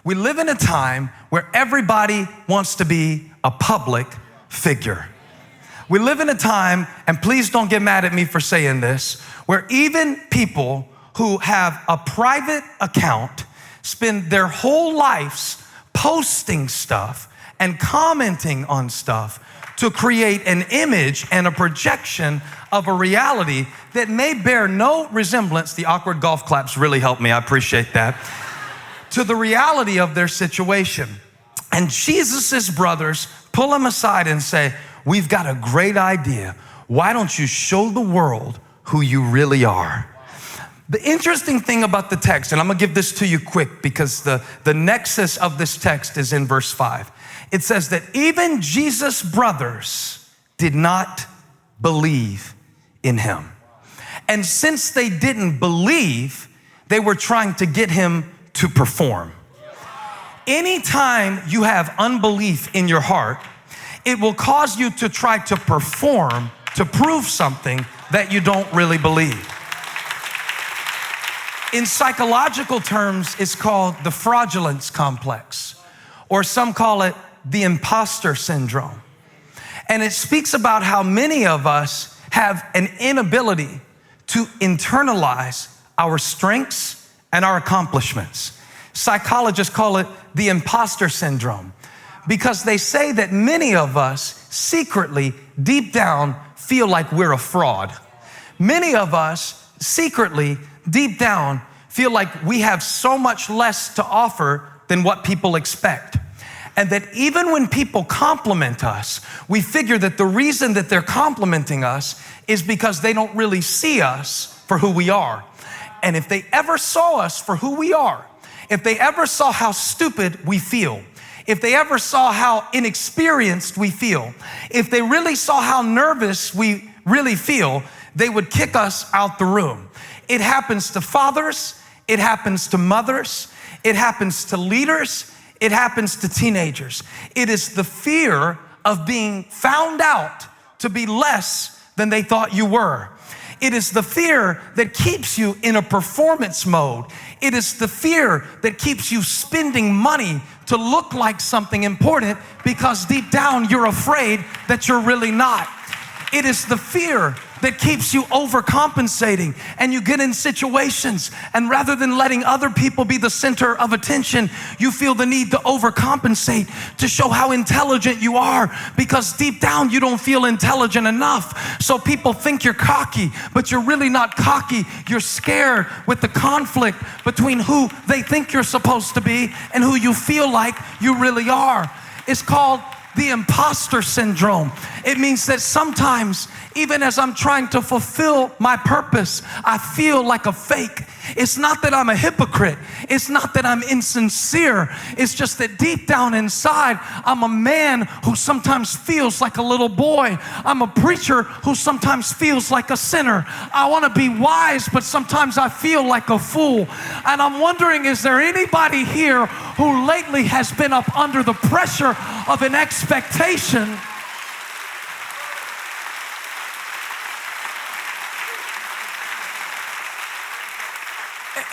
We live in a time where everybody wants to be a public figure. We live in a time, and please don't get mad at me for saying this, where even people who have a private account spend their whole lives posting stuff and commenting on stuff to create an image and a projection of a reality that may bear no resemblance. The awkward golf claps really helped me. I appreciate that. To the reality of their situation. And Jesus's brothers pull him aside and say, we've got a great idea. Why don't you show the world who you really are? The interesting thing about the text, and I'm gonna give this to you quick because the nexus of this text is in verse 5. It says that even Jesus' brothers did not believe in him. And since they didn't believe, they were trying to get him to perform. Anytime you have unbelief in your heart, it will cause you to try to perform to prove something that you don't really believe. In psychological terms, it's called the Fraudulence Complex, or some call it the imposter syndrome. And it speaks about how many of us have an inability to internalize our strengths and our accomplishments. Psychologists call it the imposter syndrome because they say that many of us secretly, deep down, feel like we're a fraud. Many of us secretly, deep down, feel like we have so much less to offer than what people expect. And that even when people compliment us, we figure that the reason that they're complimenting us is because they don't really see us for who we are. And if they ever saw us for who we are, if they ever saw how stupid we feel, if they ever saw how inexperienced we feel, if they really saw how nervous we really feel, they would kick us out the room. It happens to fathers, it happens to mothers, it happens to leaders, it happens to teenagers. It is the fear of being found out to be less than they thought you were. It is the fear that keeps you in a performance mode. It is the fear that keeps you spending money to look like something important because deep down you're afraid that you're really not. It is the fear that keeps you overcompensating, and you get in situations, and rather than letting other people be the center of attention, you feel the need to overcompensate to show how intelligent you are, because deep down you don't feel intelligent enough. So people think you're cocky, but you're really not cocky. You're scared with the conflict between who they think you're supposed to be and who you feel like you really are. It's called the imposter syndrome. It means that sometimes, even as I'm trying to fulfill my purpose, I feel like a fake. It's not that I'm a hypocrite. It's not that I'm insincere. It's just that deep down inside, I'm a man who sometimes feels like a little boy. I'm a preacher who sometimes feels like a sinner. I want to be wise, but sometimes I feel like a fool. And I'm wondering, is there anybody here who lately has been up under the pressure of an expectation?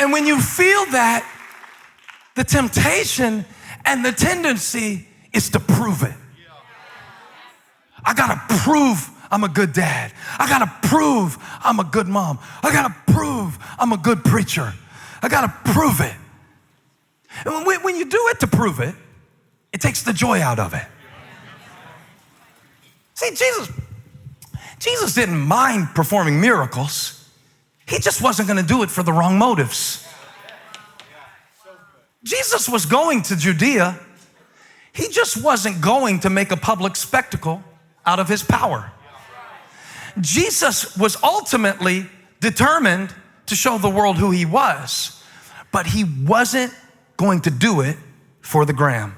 And when you feel that, the temptation and the tendency is to prove it. I gotta prove I'm a good dad. I gotta prove I'm a good mom. I gotta prove I'm a good preacher. I gotta prove it. And when you do it to prove it, it takes the joy out of it. See, Jesus didn't mind performing miracles. He just wasn't going to do it for the wrong motives. Jesus was going to Judea. He just wasn't going to make a public spectacle out of his power. Jesus was ultimately determined to show the world who he was, but he wasn't going to do it for the gram.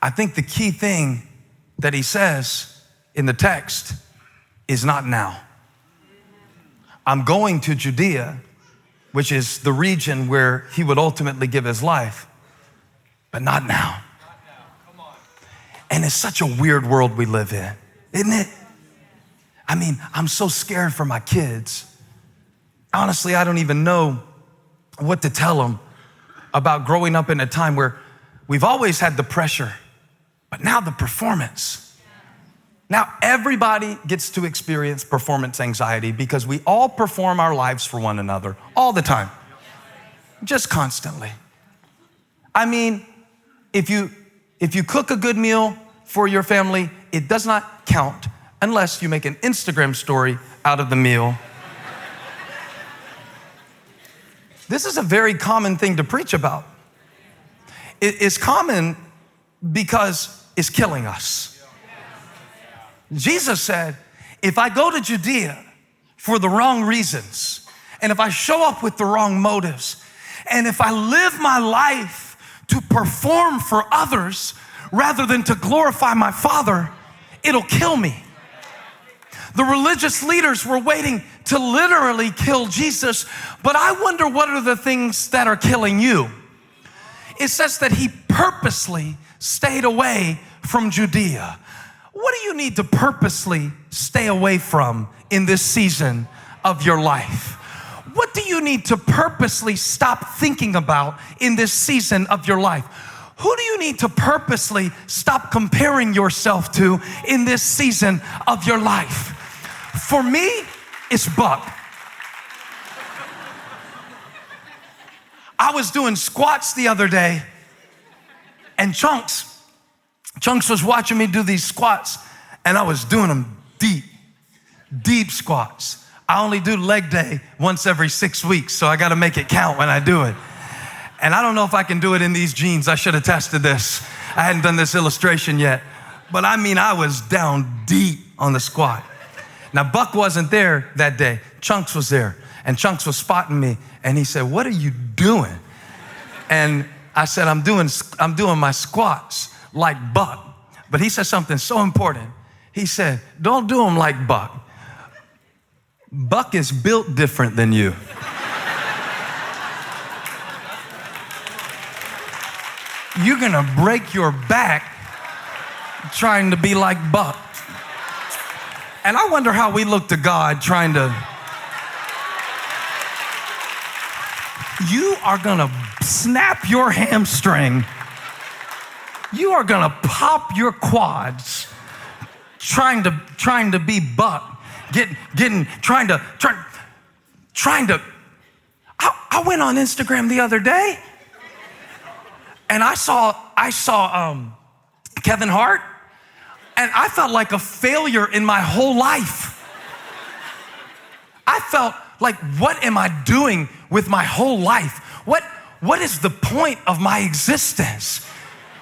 I think the key thing that he says in the text is not now. I'm going to Judea, which is the region where he would ultimately give his life, but not now. And it's such a weird world we live in, isn't it? I'm so scared for my kids. Honestly, I don't even know what to tell them about growing up in a time where we've always had the pressure, but now the performance. Now everybody gets to experience performance anxiety because we all perform our lives for one another all the time, just constantly. If you cook a good meal for your family, it does not count unless you make an Instagram story out of the meal. This is a very common thing to preach about. It's common because it's killing us. Jesus said, if I go to Judea for the wrong reasons, and if I show up with the wrong motives, and if I live my life to perform for others rather than to glorify my Father, it'll kill me. The religious leaders were waiting to literally kill Jesus, but I wonder what are the things that are killing you? It says that he purposely stayed away from Judea. What do you need to purposely stay away from in this season of your life? What do you need to purposely stop thinking about in this season of your life? Who do you need to purposely stop comparing yourself to in this season of your life? For me, it's Buck. I was doing squats the other day, and Chunks was watching me do these squats, and I was doing them deep squats. I only do leg day once every 6 weeks, so I got to make it count when I do it. And I don't know if I can do it in these jeans. I should have tested this. I hadn't done this illustration yet. But I was down deep on the squat. Now, Buck wasn't there that day. Chunks was there. And Chunks was spotting me. And he said, what are you doing? And I said, I'm doing my squats like Buck. But he said something so important. He said, don't do them like Buck. Buck is built different than you. You're gonna break your back trying to be like Buck. And I wonder how we look to God trying to. You are gonna snap your hamstring. You are gonna pop your quads trying to be Buck. Trying to. I went on Instagram the other day, and I saw Kevin Hart, and I felt like a failure in my whole life. I felt like, what am I doing with my whole life? What is the point of my existence?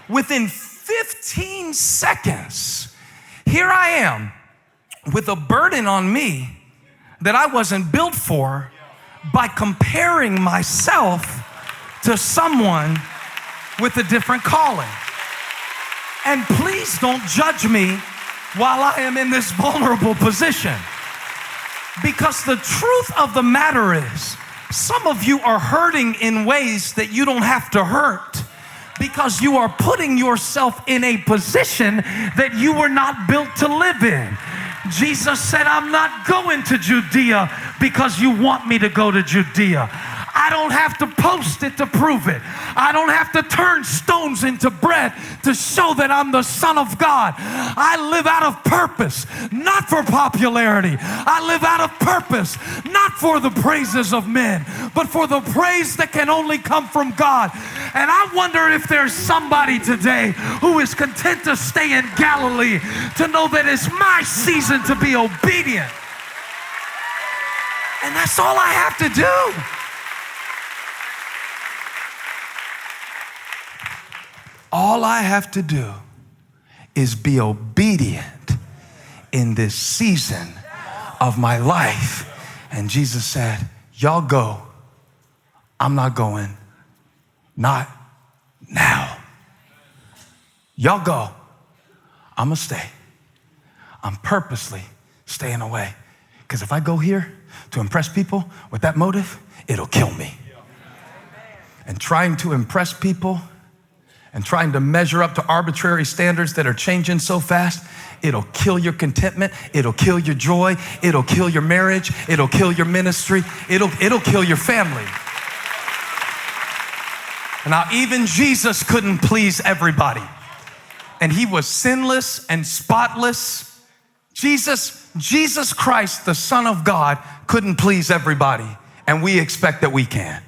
Within 15 seconds, here I am with a burden on me that I wasn't built for by comparing myself to someone with a different calling. And please don't judge me while I am in this vulnerable position. Because the truth of the matter is, some of you are hurting in ways that you don't have to hurt, because you are putting yourself in a position that you were not built to live in. Jesus said, I'm not going to Judea because you want me to go to Judea. I don't have to post it to prove it. I don't have to turn stones into bread to show that I'm the Son of God. I live out of purpose, not for popularity. I live out of purpose, not for the praises of men, but for the praise that can only come from God. And I wonder if there's somebody today who is content to stay in Galilee, to know that it's my season to be obedient. And that's all I have to do. All I have to do is be obedient in this season of my life. And Jesus said, y'all go. I'm not going. Not now. Y'all go. I'm gonna stay. I'm purposely staying away. Because if I go here to impress people with that motive, it'll kill me. And trying to impress people and trying to measure up to arbitrary standards that are changing so fast, it'll kill your contentment, it'll kill your joy, it'll kill your marriage, it'll kill your ministry, it'll kill your family. Now, even Jesus couldn't please everybody. And he was sinless and spotless. Jesus Christ, the Son of God, couldn't please everybody. And we expect that we can.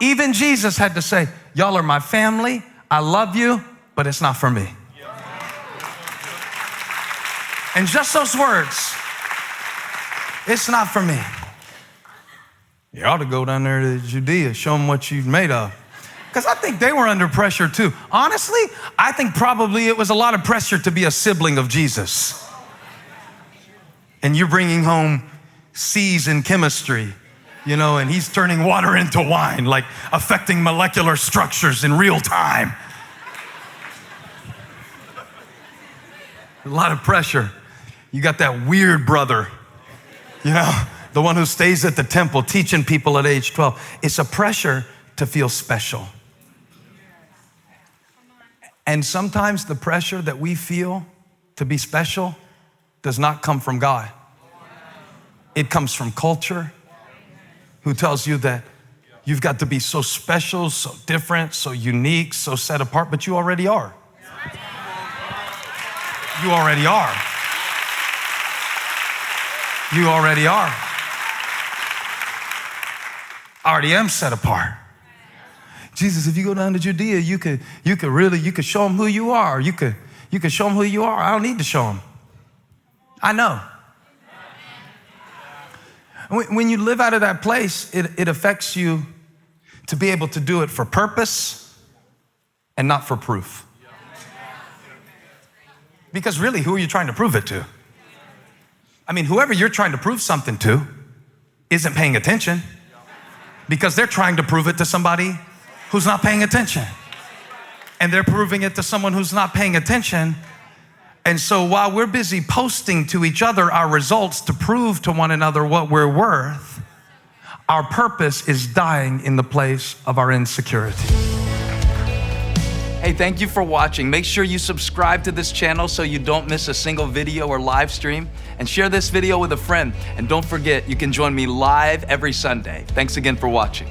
Even Jesus had to say, y'all are my family, I love you, but it's not for me. And just those words, it's not for me. You ought to go down there to Judea, show them what you've made of. Because I think they were under pressure too. Honestly, I think probably it was a lot of pressure to be a sibling of Jesus. And you're bringing home C's in chemistry, and he's turning water into wine, like affecting molecular structures in real time. A lot of pressure. You got that weird brother, the one who stays at the temple teaching people at age 12. It's a pressure to feel special. And sometimes the pressure that we feel to be special does not come from God. It comes from culture, who tells you that you've got to be so special, so different, so unique, so set apart, but you already are. You already are. You already are. I already am set apart. Jesus, if you go down to Judea, you could show them who you are. You could show them who you are. I don't need to show them. I know. When you live out of that place, it affects you to be able to do it for purpose and not for proof. Because really, who are you trying to prove it to? I mean, whoever you're trying to prove something to isn't paying attention, because they're trying to prove it to somebody who's not paying attention. And they're proving it to someone who's not paying attention. And so while we're busy posting to each other our results to prove to one another what we're worth, our purpose is dying in the place of our insecurity. Hey, thank you for watching. Make sure you subscribe to this channel so you don't miss a single video or live stream, and share this video with a friend. And don't forget, you can join me live every Sunday. Thanks again for watching.